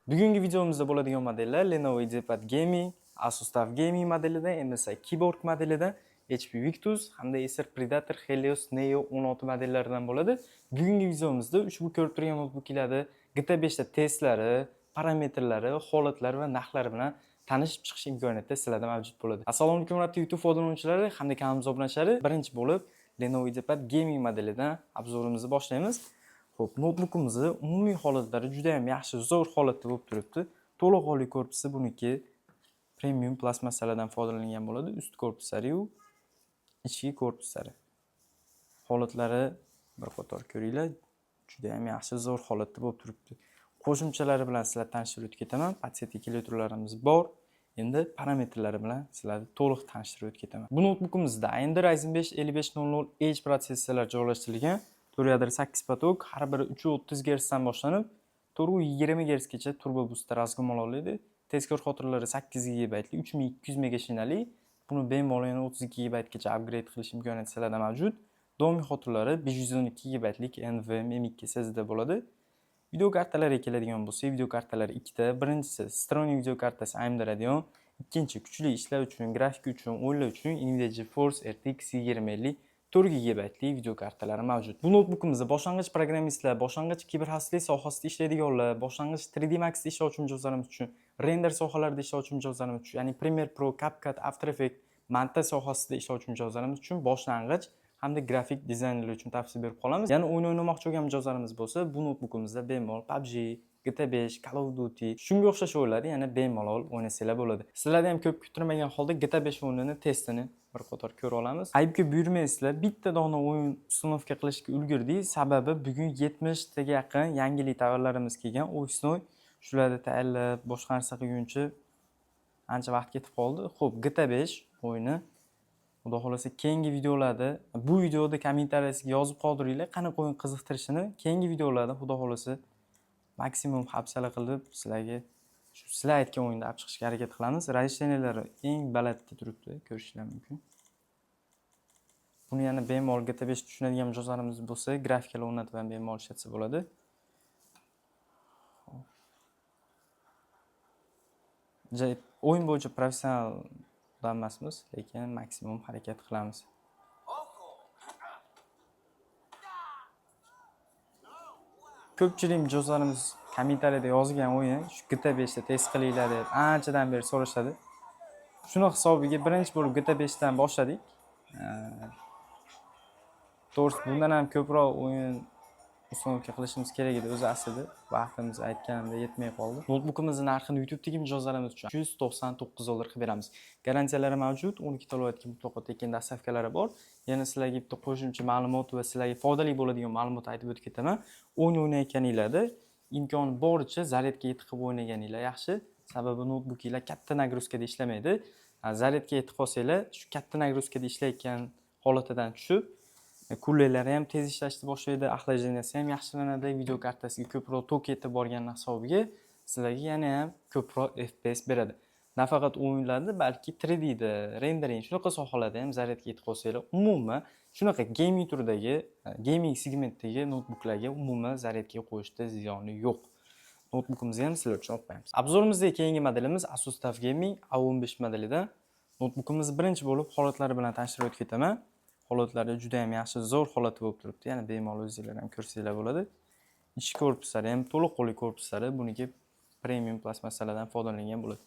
Bugungi videomizda bo'ladigan modellar Lenovo IdeaPad Gaming, Asus TUF Gaming modelida, MSI Keyboard modelida, HP Victus hamda Acer Predator Helios Neo 16 modellaridan bo'ladi. Bugungi videomizda ushbu ko'rib turgan notebooklarda GTA 5 ta testlari, parametrlari, holatlari va narxlari bilan tanishib chiqish imkoniyati sizlarda mavjud bo'ladi. Assalomu alaykum hurmatli YouTube foydalanuvchilari hamda kanalimizga obunachilari. Birinchi bo'lib Lenovo IdeaPad Gaming modelidan obzorimizni boshlaymiz. Xo'p, notebookimizni umumiy holatlari juda ham yaxshi, zo'r holatda bo'lib turibdi. To'liq holli korpusi buniki premium plastmassalardan foydalangan bo'ladi. Ust korpuslari yu ichki korpuslari. Holatlari bir qator ko'ringlar, juda ham yaxshi, zo'r holatda bo'lib turibdi. Qo'shimchalari bilan sizlarni tanishtirib o'tib ketaman. Patsiyetik elektrlarimiz bor. Endi parametrlari bilan sizlarni to'liq tanishtirib o'tib ketaman. Bu notebookimizda AMD Ryzen 5 5500H protsessorlar joylashtirilgan. 4 yadro 8 potok, har biri 330 Gz dan boshlanib, 420 Gz gacha turbo booster razg'amol oladi. Tezkor xotiralari 8 GB li, 3200 megashinali. Buni bemalol yana 32 GB gacha upgrade qilish imkoniyati sizlarda mavjud. Doimiy xotiralari 512 GB lik NVMe M2 SSD bo'ladi. Video kartalariga keladigan bo'lsak, video kartalari ikkita. Birinchisi Stronic video kartasi AMD Radeon, ikkinchi kuchli ishlar uchun, grafik uchun, o'yinlar uchun Nvidia GeForce RTX 2050 4 GB li video kartalari mavjud. Bu notebookimizda boshlang'ich programmistlar, boshlang'ich kiberxavfsizlik sohasida ishlaydiganlar, boshlang'ich 3D Max ishlovchi mijozlarimiz uchun, render sohalarida ishlovchi mijozlarimiz uchun, ya'ni Premiere Pro, CapCut, After Effects, montaj sohasida ishlovchi mijozlarimiz uchun boshlang'ich hamda grafik dizaynerlar uchun tavsiya berib qolamiz. Ya'ni o'yin o'ynamoqchi bo'lgan mijozlarimiz bo'lsa, bu notebookimizda bemalol PUBG, GTA 5, Call of Duty, shunga o'xshash o'yinlarni yana bemalol o'ynasanglar bo'ladi. Sizlardan ham ko'p kutilmagan holda GTA 5 o'yinini testini bir qator ko'ra olamiz. Aybga buyurmaysizlar, bitta dona o'yin uстановка qilishga ulgurdik. Sababi bugun 70 taga yaqin yangilik tovarlarimiz kelgan. O'snoy shularni tayyorlab, boshqa narsa qilguncha ancha vaqt ketib qoldi. Xo'p, GTA 5 o'yini Xudo xolasa keyingi videolarda, bu videoda kommentariyasiga yozib qoldiringlar, qanaqa o'yin qiziqtirishini. Keyingi videolarda xudo xolasa maksimum hafsala qilib sizlarga shu sizlar aytgan o'yinda olib chiqishga harakat qilamiz. Rasheniyalari eng balandda turibdi, ko'rishinglar mumkin. Buni yana bemalol GTA 5 tushunadigan mijozlarimiz bo'lsa, grafikalar o'rnatib ham bemalol ishlatsa bo'ladi. O'yin bo'yicha professional emasmiz, lekin maksimum harakat qilamiz. Ko'pchilik mijozlarimiz kommentariyada yozgan o'yin shu GTA 5 da test qilinglar deb anchadan beri so'rashadi. Shuni hisobiga birinchi bo'lib GTA 5 dan boshladik. To'g'risi bundan ham ko'proq o'yin uстановка qilishimiz kerak edi o'zi aslida. Vaqtimiz aytganimda yetmay qoldi. Notebookimizni narxini YouTube'dagi mijozlarimiz uchun $199 qilib beramiz. Garantiyalari mavjud, 12 kilovatga mutlaqo tekin dastavkalari bor. Yana sizlarga bitta qo'shimcha ma'lumot va sizlarga foydali bo'ladigan ma'lumot aytib o'tib ketaman. O'yin o'ynayotganinglarda imkon boricha zaryadga yetib o'ynaganinglar yaxshi. Sababi notebookinglar katta nagruzkada ishlamaydi. Zaryadga yetib qolsanglar, shu katta nagruzkada ishlayotgan holatidan tushib, kullelari ham tez ishlashni boshlaydi, axlajeniyasi ham yaxshilanadi, video kartasiga ko'proq tok yetib borgan hisobiga sizlarga yana ham ko'proq FPS beradi. Nafaqat o'yinlarda, balki 3D da, rendering shunaqa sohalarda ham zaryadga yetib qolsanglar, umuman shunaqa gaming turidagi, gaming segmentdagi notebooklarga umuman zaryadga qo'yishda ziyoni yo'q. Notebookimizni ham sizlar uchun olib qo'yamiz. Obzorimizdagi keyingi modelimiz Asus TUF Gaming A15 modelidan. Notebookimiz birinchi bo'lib holatlari bilan tanishtirib o'tib ketaman. Holatlari juda ham yaxshi, zo'r holatda bo'lib turibdi. Yana bemalol o'zingizlar ham ko'rsanglar bo'ladi. Ichki korpuslari ham to'liq qo'lli korpuslari, buniki premium plastmassalardan foydalangan bo'ladi.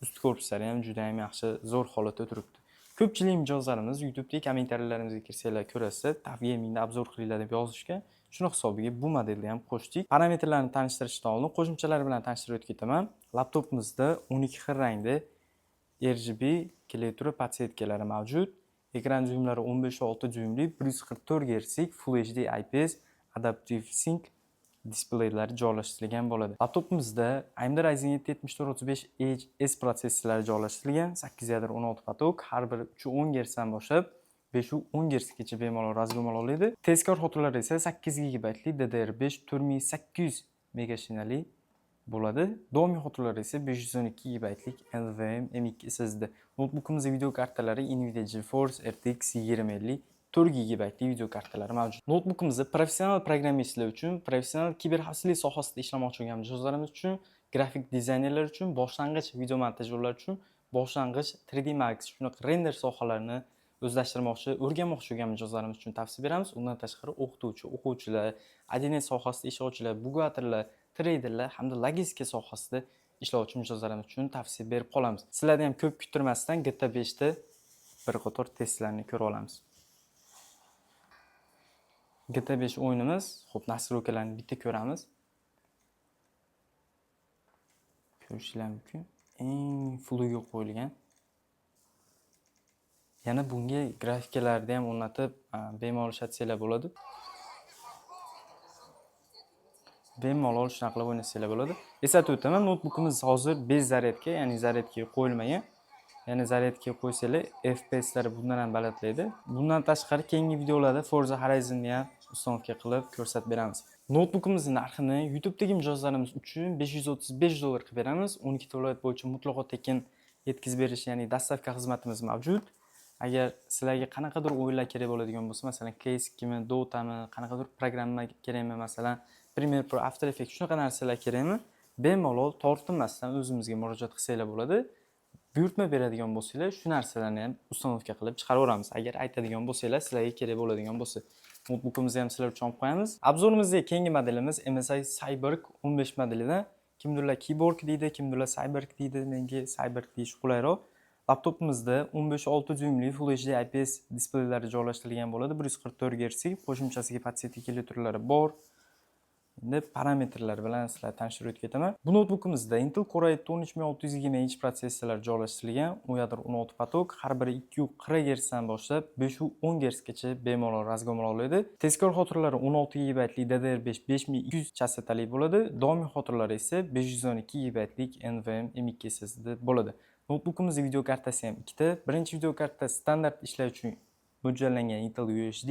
Ust korpuslari ham juda ham yaxshi, zo'r holatda turibdi. Ko'pchilik mijozlarimiz YouTube'dagi kommentariyalarimizga kirsanglar ko'rasiz, TUF Gamingda obzor qilinglar deb yozishgan. Shuni hisobiga bu modelni ham qo'shdik. Parametrlarni tanishtirishdan oldin qo'shimchalar bilan tanishtirib o'tib ketaman. Laptopimizda 12 xil rangda RGB klaviatura podsvetkalari mavjud. Ekran dyuymlari 15.6 dyuymli, 144 Hz Full HD IPS Adaptive Sync displeylar joylashtirilgan bo'ladi. Laptopimizda AMD Ryzen 7 7435H S protsessorlari joylashtirilgan, 8 yadro 16 potok, har biri 310 Gz dan boshlab 510 Gz gacha bemalol razg'amol oladi. Tezkor xotiralari esa 8 GB li DDR5 4800 megashinali bo'ladi. Doimiy xotiralari esa 512 GB lik NVMe M2 SSD. Notebookimizda video kartalari Nvidia GeForce RTX 2050 4 GB video kartalari mavjud. Notebookimizda professional programmistlar uchun, professional kiberxavfsizlik sohasida ishlamoqchi bo'lgan mijozlarimiz uchun grafik dizaynerlar uchun, boshlang'ich video montajyorlar uchun, boshlang'ich 3D Max shunaqa render sohalarini o'zlashtirmoqchi, o'rganmoqchi bo'lgan mijozlarimiz uchun tavsiya beramiz. Undan tashqari o'qituvchi, o'quvchilar, 1С sohasida ishlovchilar, bugatorlar, treyderlar hamda logistika sohasida ishlovchi mijozlarimiz uchun tavsiya berib qolamiz. Sizlarni ham ko'p kuttirmasdan GTA 5 da bir qator testlarni ko'rib olamiz. GTA 5 o'yinimiz, xo'p, nastroykalarni bitta ko'ramiz. Ko'rishlar mumkin. Eng fluga qo'yilgan. Yana bunga grafikalarni ham o'rnatib bemalol ishlatsanglar bo'ladi. Bemalol shunaqa qilib o'ynasanglar bo'ladi. Eslatib o'taman, notebookimiz hozir bez zaryadka, ya'ni zaryadga qo'yilmagan. Ya'ni zaryadga qo'ysalar FPS-lari bundan ham balandlaydi. Bundan tashqari keyingi videolarda Forza Horizon'ni ham uстановка qilib ko'rsatib beramiz. Notebookimizning narxini YouTube'dagi mijozlarimiz uchun $535 qilib beramiz. 12 viloyat bo'yicha mutlaqo tekin yetkazib berish, ya'ni dostavka xizmatimiz mavjud. Agar sizlarga qanaqadir o'yinlar kerak bo'ladigan bo'lsa, masalan, CS2mi, Dota'mi, qanaqadir programma kerakmi, masalan, Premiere Pro, After Effects shunaqa narsalar kerakmi, bemalol tortinmasdan o'zimizga murojaat qilsanglar bo'ladi. Buyurtma beradigan bo'lsanglar, shu narsalarni ham uстановка qilib chiqaraveramiz. Agar aytadigan bo'lsanglar, sizlarga kerak bo'ladigan bo'lsa, notebookimizni ham sizlar uchun olib qo'yamiz. Obzorimizda keyingi modelimiz MSI Cyborg 15 modelidan. Kimdirlar keyboard deydi, kimdirlar Cyborg deydi. Menga Cyborg deyish qulayroq. Laptopimizda 15.6 dyuymli Full HD IPS displeylar joylashtirilgan bo'ladi. 144 Hz, qo'shimchasiga podsetka turlari bor. Endi parametrlar bilan sizlarga tanishtirib o'tib ketaman. Bu notebookimizda Intel Core i 13620H protsessorlar joylashtirilgan. U yerda 16 potok, har biri 240 Hz dan boshlab 510 Hz gacha bemalol razgomlar oladi. Tezkor xotiralari 16 GB lik DDR5 5200 chastotali bo'ladi. Doimiy xotiralari esa 512 GB lik NVMe M.2 SSD bo'ladi. Notebookimizning video kartasi ham ikkita. Birinchi video karta standart ishlash uchun mo'ljallangan Intel UHD,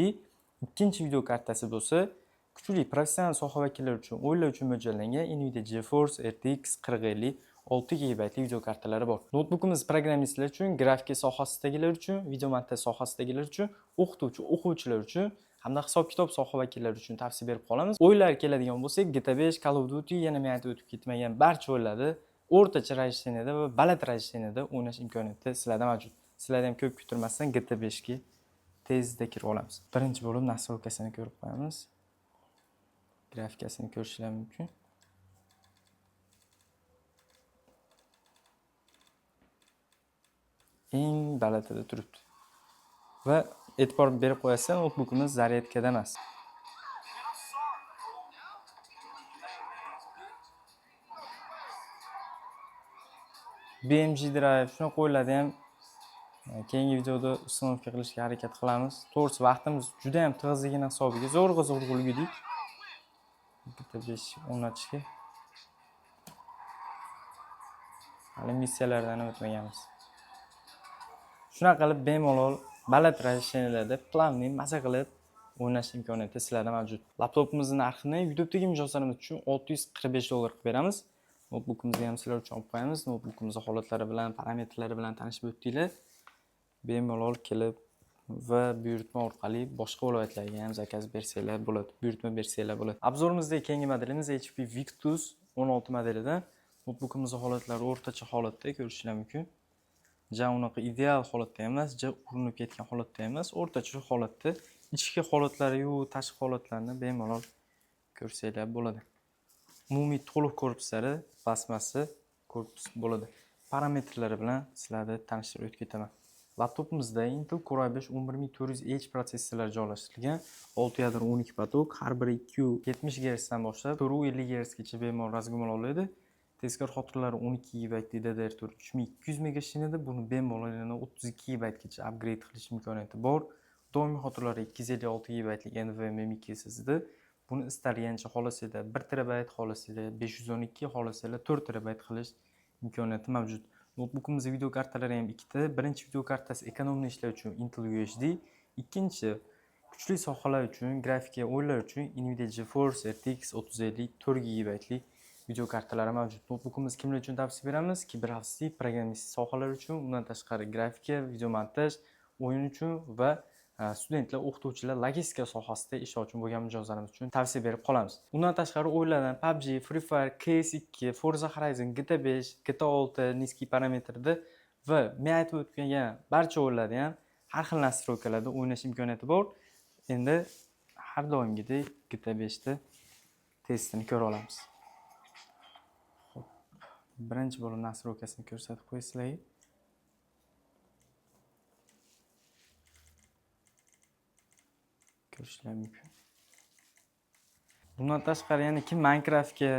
ikkinchi video kartasi bo'lsa kuchli professional soha vakillari uchun, o'yinlar uchun mo'ljallangan Nvidia GeForce RTX 4050 6 GB lik video kartalari bor. Notebookimiz programmistlar uchun, grafika sohasidagilar uchun, video montaj sohasidagilar uchun, o'quvchilar uchun hamda hisob-kitob soha vakillari uchun tavsiya berib qolamiz. O'yinlar keladigan bo'lsak, GTA 5, Call of Duty, yana men aytib o'tib ketmagan barcha o'yinlarni o'rtacha rejissiyada va baland rejissiyada o'ynash imkoniyati sizlarda mavjud. Sizlarni ham ko'p kuttirmasdan GTA 5 ga tezda kirib olamiz. Birinchi bo'lib nastroykasini ko'rib qo'yamiz. Grafikasini ko'rishlar mumkin. Eng balandida turibdi. Va e'tibor berib qo'yasizlar, notebookimiz zaryadkada emas. BMG Drive shuni qo'yiladi ham keyingi videoda uстановка qilishga harakat qilamiz. To'g'risi vaqtimiz juda ham tig'izligini hisobiga zo'rg'a ulgurdik. GTA 5 o'rnatishga hali missiyalardan o'tmaganmiz. Shunaqa qilib bemalol baland rejissiyada planni maza qilib o'ynash imkoniyati sizlarda mavjud. Laptopimizning narxini YouTube'dagi mijozlarimiz uchun $645 qilib beramiz. Notebookimizni ham sizlar uchun olib qo'yamiz. Notebookimizning holatlari bilan, parametrlari bilan tanishib o'tdinglar. Bemalol kelib va buyurtma orqali boshqa viloyatlarga ham zakaz bersanglar bo'ladi, buyurtma bersanglar bo'ladi. Obzorimizdagi keyingi modelimiz HP Victus 16 modelidan. Notebookimizning holatlari o'rtacha holatda ko'rishlar mumkin. Ja unaqa ideal holatda emas, ja urinib ketgan holatda emas, o'rtacha holatda. Ichki holatlari-yu tashqi holatlarni bemalol ko'rsanglar bo'ladi. Umumiy to'liq korpuslari, basmasi korpus bo'ladi. Parametrlari bilan sizlarni tanishtirib o'tib ketaman. Laptopimizda Intel Core i5 11400H protsessorlar joylashtirilgan. 6 yadro 12 potok, har biri 270 Hz dan boshlab 450 Hz gacha bemalol razgomlar oladi. Tezkor xotiralari 12 GB DDR4 3200 MHz, buni bemalol 32 GB gacha upgrade qilish imkoniyati bor. Doimiy xotiralari 256 GB lik NVMe M.2 SSD. Buni istalgancha xohlasanglar 1 TB, xohlasanglar 512, xohlasanglar 4 TB qilish imkoniyati mavjud. Notebookimizda video kartalari ham ikkita. Birinchi video kartasi ekonomli ishlash uchun Intel UHD, ikkinchi kuchli sohalar uchun, grafika, o'yinlar uchun Nvidia GeForce RTX 3050 4 GB lik video kartalari mavjud. Notebookimiz kimlar uchun tavsiya beramiz? Kiberxavfsizlik, programmistik sohalar uchun, undan tashqari grafika, video montaj, o'yin uchun va studentlar, o'qituvchilar logistika sohasida ishlash uchun bo'lgan mijozlarimiz uchun tavsiya berib qolamiz. Undan tashqari o'yinlardan PUBG, Free Fire, CS2, Forza Horizon, GTA 5, GTA 6, nizkiy parametrda va men aytib o'tgan barcha o'yinlarda ham har xil nastroykalarda o'ynash imkoniyati bor. Endi har doimgidek GTA 5 da testini ko'ra olamiz. Xo'p, birinchi bo'lib nastroykasini ko'rsatib qo'yay sizlarga. Ko'rishlar mumkin. Bundan tashqari yana kim Minecraftga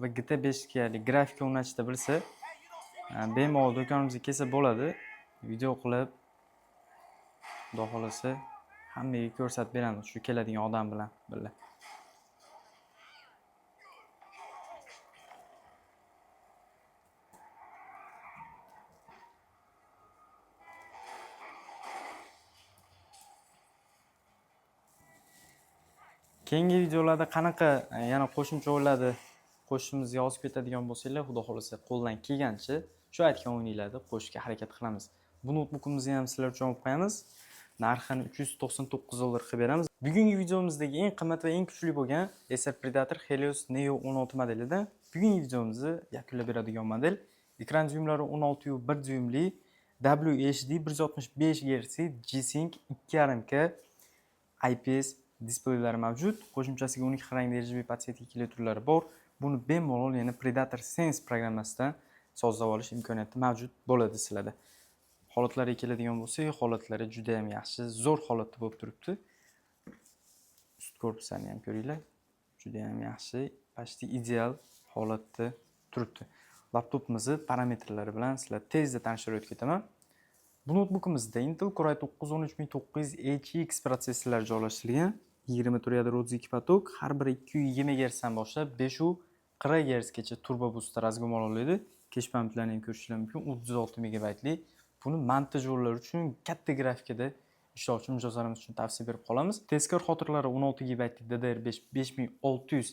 va GTA 5 ga grafika o'rnatishni bilsa, bemalol do'konimizga kelsa bo'ladi. Video qilib, xudo xolasa hammaga ko'rsatib beramiz, shu keladigan odam bilan birga. Keyingi videolarda qanaqa yana qo'shimcha o'yinlarni qo'shishimizni yozib ketadigan bo'lsanglar, xudo xolasa qo'ldan kelgancha shu aytgan o'yinlarni qo'shishga harakat qilamiz. Bu notebookimizni ham sizlar uchun olib qo'yamiz. Narxini $399 qilib beramiz. Bugungi videomizdagi eng qimmat va eng kuchli bo'lgan Acer Predator Helios Neo 16 modelidan bugungi videomizni yakunlab beradigan model. Ekran dyuymlari 16.1 dyuymli WHD 165 Hz G-Sync 2.5K IPS displeylar mavjud. Qo'shimchasiga 12 rangli RGB podsetka turlari bor. Buni bemalol yana Predator Sense programmasidan sozlab olish imkoniyati mavjud bo'ladi sizlarda. Holatlariga keladigan bo'lsak, holatlari juda ham yaxshi, zo'r holatda bo'lib turibdi. Ust korpusini ham ko'ringlar. Juda ham yaxshi, почти ideal holatda turibdi. Laptopimizni parametrlari bilan sizlar tezda tanishtirib o'tib ketaman. Bu notebookimizda Intel Core i9-13900HX protsessorlari joylashtirilgan. 24 yadro 32 potok, har biri 220 MHz dan boshlab 540 Hz gacha turbo booster razgomol oladi. Cache pamplarni ham ko'rishingiz mumkin. 36 MB lik. Buni montaj yo'llari uchun katta grafikada ishlovchi mijozlarimiz uchun tavsiya berib qolamiz. Tezkor xotiralari 16 GB lik DDR5 5600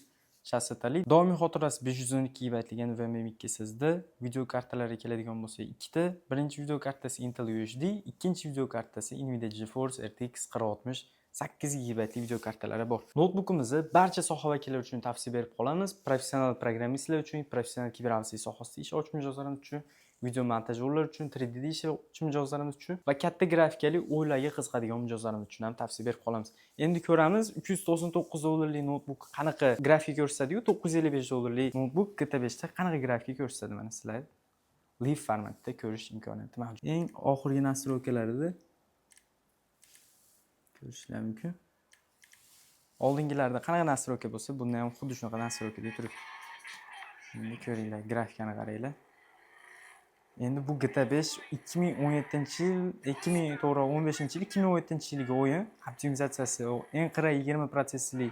chassatali. Doimiy xotirasi 512 GB lik NVMe 2 SSD. Video kartalariga keladigan bo'lsa, ikkita. Birinchi video kartasi Intel UHD, ikkinchi video kartasi Nvidia GeForce RTX 4060 8 GB lik video kartalari bor. Notebookimizni barcha soha vakillari uchun tavsiya berib qolamiz. Professional programmistlar uchun, professional kiberxavfsizlik sohasida ishlovchi mijozlarimiz uchun, video montaj yo'llari uchun, 3D ishlovchi mijozlarimiz uchun va katta grafikali o'yinlarga qiziqadigan mijozlarimiz uchun ham tavsiya berib qolamiz. Endi ko'ramiz $399 lik notebook qanaqa grafika ko'rsatadi-yu, $955 lik notebook GTA 5 da qanaqa grafika ko'rsatadi. Mana sizlar live formatda ko'rish imkoniyati mavjud. Eng oxirgi nastroykalarida ko'rishlar mumkin. Oldingilarda qanaqa nastroyka bo'lsa, bunda ham xuddi shunaqa nastroykada turibdi. Endi ko'ringlar, grafikani qaranglar. Endi bu GTA 5 2017-yil, 2015-yil, 2017-yilgi o'yin. Optimizatsiyasi Nqra 20 protsessorli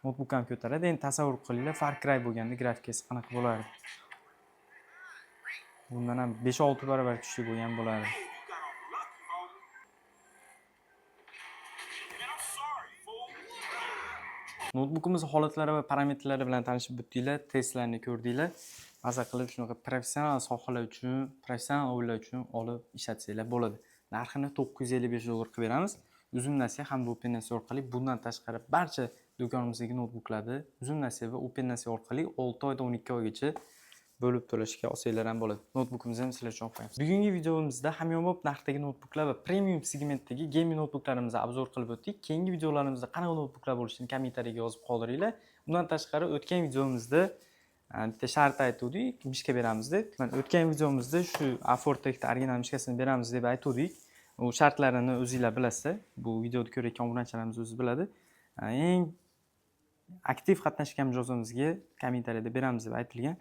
notebook ham ko'taradi. Endi tasavvur qilinglar, Far Cry bo'lganda grafikasi qanaqa bo'lardi. Bundan ham 5-6 barobar kuchli bo'lgan bo'lardi. Notebookimiz holatlari va parametrlari bilan tanishib o'tdinglar, testlarni ko'rdinglar. Maza qilib shunaqa professional sohalar uchun, professional o'yinlar uchun olib ishlatsanglar bo'ladi. Narxini $955 qilib beramiz. Uzun nasiya hamda OpenNasiya orqali bundan tashqari barcha do'konimizdagi notebooklarni uzun nasiya va OpenNasiya orqali 6 oydan 12 oygacha bo'lib to'lashga olsanglar ham bo'ladi. Notebookimizni ham sizlar uchun olib qo'yamiz. Bugungi videomizda hamyonbop narxdagi notebooklar va premium segmentdagi gaming notebooklarimizni obzor qilib o'tdik. Keyingi videolarimizda qanaqa notebooklar bo'lishini kommentariyga yozib qoldiringlar. Bundan tashqari o'tgan videomizda bitta shart aytdik, mishka beramiz deb. Mana o'tgan videomizda shu A4 original mishkasini beramiz deb aytdik. U shartlarini o'zingizlar bilasizlar. Bu videoni ko'rayotgan obunachilarimiz o'zi biladi. Eng aktiv qatnashgan mijozimizga kommentariyada beramiz deb aytilgan.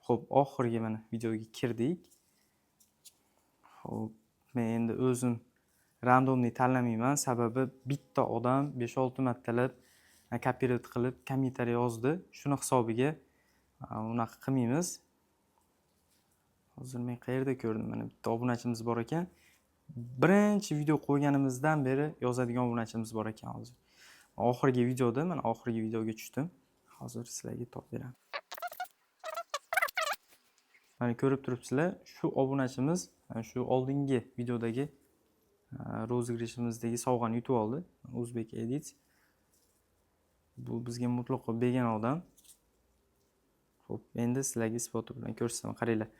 Xo'p, oxirgi mana videoga kirdik. Xo'p, men endi o'zim randomni tanlamayman, sababi bitta odam 5-6 martalab copyright qilib kommentariy yozdi. Shuni hisobiga unaqa qilmaymiz. Hozir men qayerda ko'rdim? Mana bitta obunachimiz bor ekan. Birinchi video qo'yganimizdan beri yozadigan obunachimiz bor ekan hozir. Oxirgi videoda, mana oxirgi videoga tushdim. Hozir sizlarga topib beraman. Mana ko'rib turibsizlar, shu obunachimiz shu oldingi videodagi rozigirishimizdagi sovg'ani yutib oldi. Uzbek Edits. Bu bizga mutlaqo begona odam. Xo'p, endi sizlarga isboti bilan ko'rsataman. Qaranglar.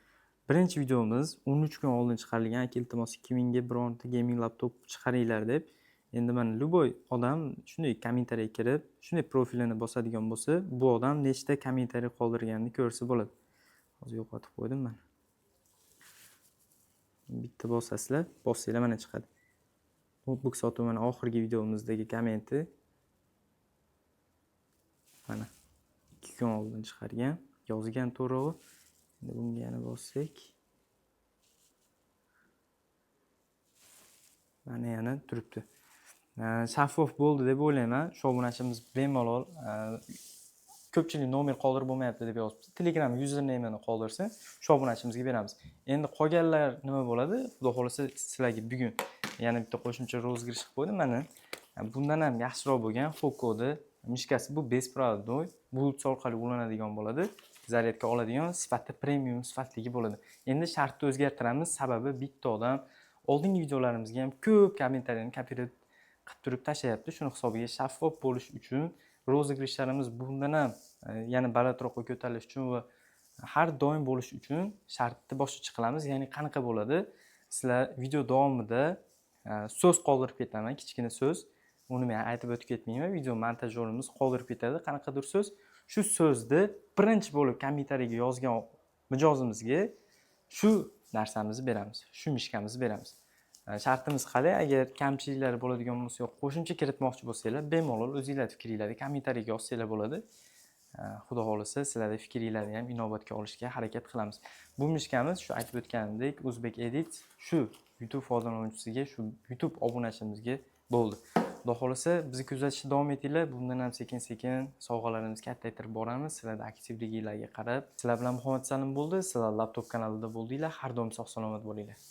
Birinchi videomiz 13 kun oldin chiqarilgan. Iltimos 2000 ga bironta gaming laptop chiqaringlar deb. Endi mana любой odam shunday kommentariy kirib, shunday profilini bosadigan bo'lsa, bu odam nechta kommentariy qoldirganini ko'rsa bo'ladi. Hozir yo'qotib qo'ydim men. Bitta bosasizlar, bossanglar mana chiqadi. Notebook sotuv mana oxirgi videomizdagi kommenti. Mana 2 kun oldin chiqargan, yozgan to'g'ri. Endi bunga yana bossak. Mana yana turibdi. Shaffof bo'ldi deb o'ylayman. Shu obunachimiz bemalol ko'pchilik nomer qoldirib bo'lmayapti deb yozibdi. Telegram username'ini qoldirsa, shu obunachimizga beramiz. Endi qolganlar nima bo'ladi? Xudo xolasa sizlarga bugun yana bitta qo'shimcha rozigirish qilib qo'ydim mana. Bundan ham yaxshiroq bo'lgan Fokodi mishkasi bu besprovodnoy, Bluetooth orqali ulanadigan bo'ladi. Zaryadga oladigan sifatli premium sifatligi bo'ladi. Endi shartni o'zgartiramiz, sababi bitta odam oldingi videolarimizga ham ko'p kommentariyani qilib turib tashlayapti. Shuni hisobiga shaffof bo'lish uchun rozigirishlarimiz bundan ham yana balandroqqa ko'tarilish uchun va har doim bo'lish uchun shartni boshqacha qilamiz. Ya'ni qanaqa bo'ladi? Sizlar video davomida so'z qoldirib ketaman, kichkina so'z. Uni men aytib o'tib ketmayman. Video montajyorimiz qoldirib ketadi, qanaqadir so'z. Shu so'zni birinchi bo'lib kommentariyga yozgan mijozimizga shu narsamizni beramiz. Shu mishkamizni beramiz. Shartimiz qalay? Agar kamchiliklar bo'ladigan bo'lsa yoki qo'shimcha kiritmoqchi bo'lsanglar, bemalol o'zingizlar fikringizni kommentariyga yozsanglar bo'ladi. Xudo xolasa sizlarning fikringizni ham inobatga olishga harakat qilamiz. Bu mishkamiz shu aytib o'tganimdek Uzbek Edits shu YouTube foydalanuvchisiga, shu YouTube obunachimizga bo'ldi. Xudo xolasa bizni kuzatishda davom etinglar. Bundan ham sekin-sekin sovg'alarimizni kattaytirib boramiz. Sizlarning aktivligingizga qarab. Sizlar bilan Muhammad Salim bo'ldi. Sizlar laptop kanalida bo'ldinglar. Har doim sog' salomat bo'linglar.